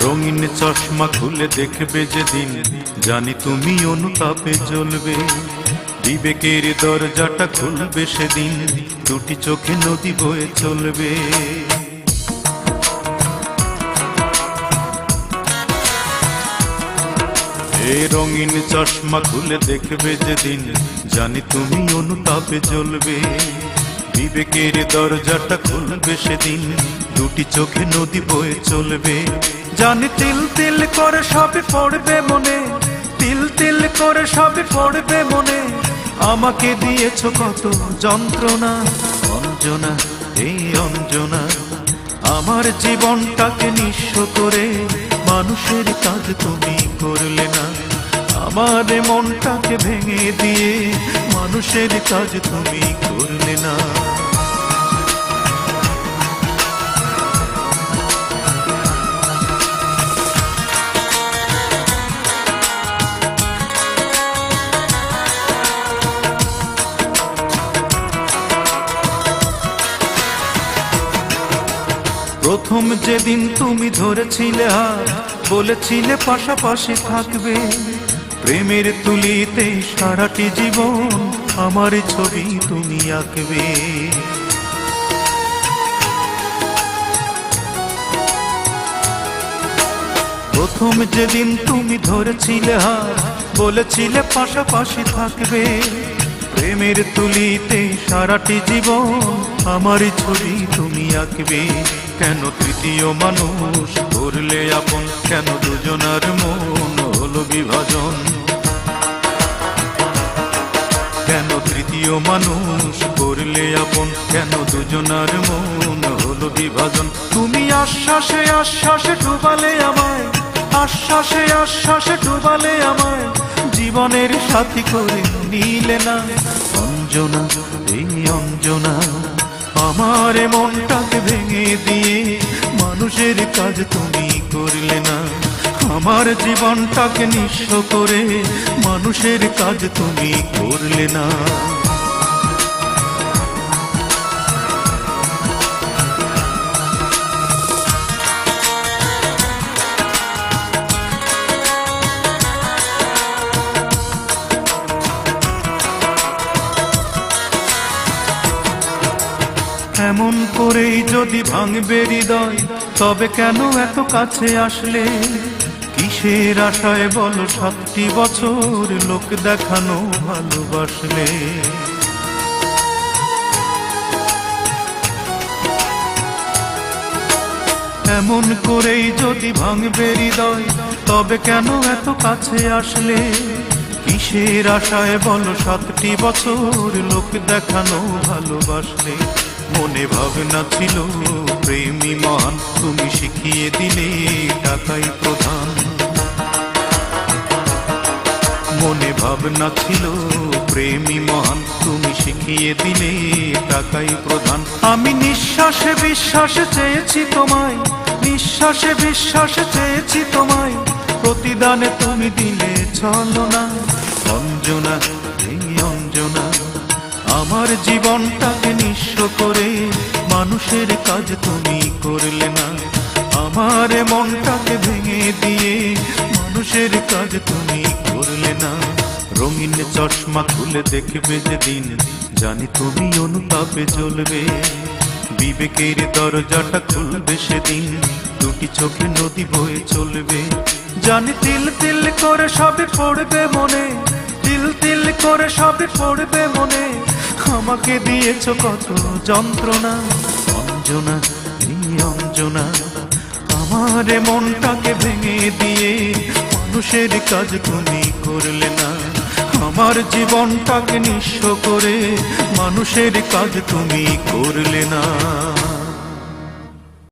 রঙিন চশমা খুলে দেখবে যেদিন, জানি তুমি অনুতাপে জ্বলবে। বিবেকের দরজাটা খুলবে সেদিন, দুটি চোখে নদী বয়ে চলবে। এ রঙিন চশমা খুলে দেখবে যেদিন, জানি তুমি অনুতাপে জ্বলবে। বিবেকের দরজাটা খুলবে সেদিন, দুটি চোখে নদী বয়ে চলবে। জানি তিল তিল করে সবে পড়বে মনে, তিল তিল করে সবে পড়বে মনে। আমাকে দিয়েছ কত যন্ত্রণা, অঞ্জনা এই অঞ্জনা। আমার জীবনটাকে নিঃস্ব করে মানুষের কাজ তুমি করলে না। আমার মনটাকে ভেঙে দিয়ে মানুষের কাজ তুমি করলে না। প্রথম যেদিন তুমি ধরেছিলে হাত, বলেছিলে পাশাপাশি থাকবে। প্রেমের তুলিতে সারাটি জীবন আমার ছবি তুমি আঁকবে। প্রথম যেদিন তুমি ধরেছিলে হাত, বলেছিলে পাশাপাশি থাকবে। প্রেমের তুলিতে সারাটি জীবন আমার ছবি তুমি আঁকবে। কেন তৃতীয় মানুষ করলে আপন, কেন দুজনার মন হলো বিভাজন। কেন তৃতীয় মানুষ করলে আপন, কেন দুজনার মন হলো বিভাজন। তুমি আশ্বাসে আশ্বাসে ডুবালে আমায়, আশ্বাসে আশ্বাসে ডুবালে আমায়। জীবনের সাথী করে নিলে না, অঞ্জনা এই অঞ্জনা। আমার মনটাকে ভেঙে দিয়ে মানুষের কাজ তুমি করলে না। আমার জীবনটাকে নিঃস্ব করে মানুষের কাজ তুমি করলে না। এমন করেই যদি ভাঙবে হৃদয়, তবে কেন এত কাছে আসলে? কিসের আশায় বলো 7টি বছর লোক দেখানো ভালোবাসলে? এমন করেই যদি ভাঙবে হৃদয়, তবে কেন এত কাছে আসলে? কিসের আশায় বলো 7টি বছর লোক দেখানো ভালোবাসলে? মনে ভাবনা ছিল প্রেমী মহান, তুমি শিখিয়ে দিলে টাকাই প্রধান। মনে ভাবনা ছিল প্রেমী মহান, তুমি শিখিয়ে দিলে টাকাই প্রধান। আমি নিঃশ্বাসে বিশ্বাসে চেয়েছি তোমায়, নিঃশ্বাসে বিশ্বাসে চেয়েছি তোমায়। প্রতিদানে তুমি দিলে চলো না, অঞ্জনা এই অঞ্জনা। আমার জীবনটাকে নিঃস্ব করে মানুষের কাজ তুমি করলে না। আমার মনটাকে ভেঙে দিয়ে মানুষের কাজ তুমি করলে না। রঙিন চশমা খুলে দেখবে যেদিন, জানি তুমি অনুতাপে জ্বলবে। বিবেকের দরজাটা খুলবে সেদিন, দুটি চোখে নদী বয়ে চলবে। জানি তিল তিল করে সবে পড়বে মনে, তিল তিল করে সবে পড়বে মনে। আমাকে দিয়েছ কত যন্ত্রণা, অঞ্জনা এই অঞ্জনা। আমার মনটাকে ভেঙে দিয়ে মানুষের কাজ তুমি করলে না। আমার জীবনটাকে নিঃস্ব করে মানুষের কাজ তুমি করলে না।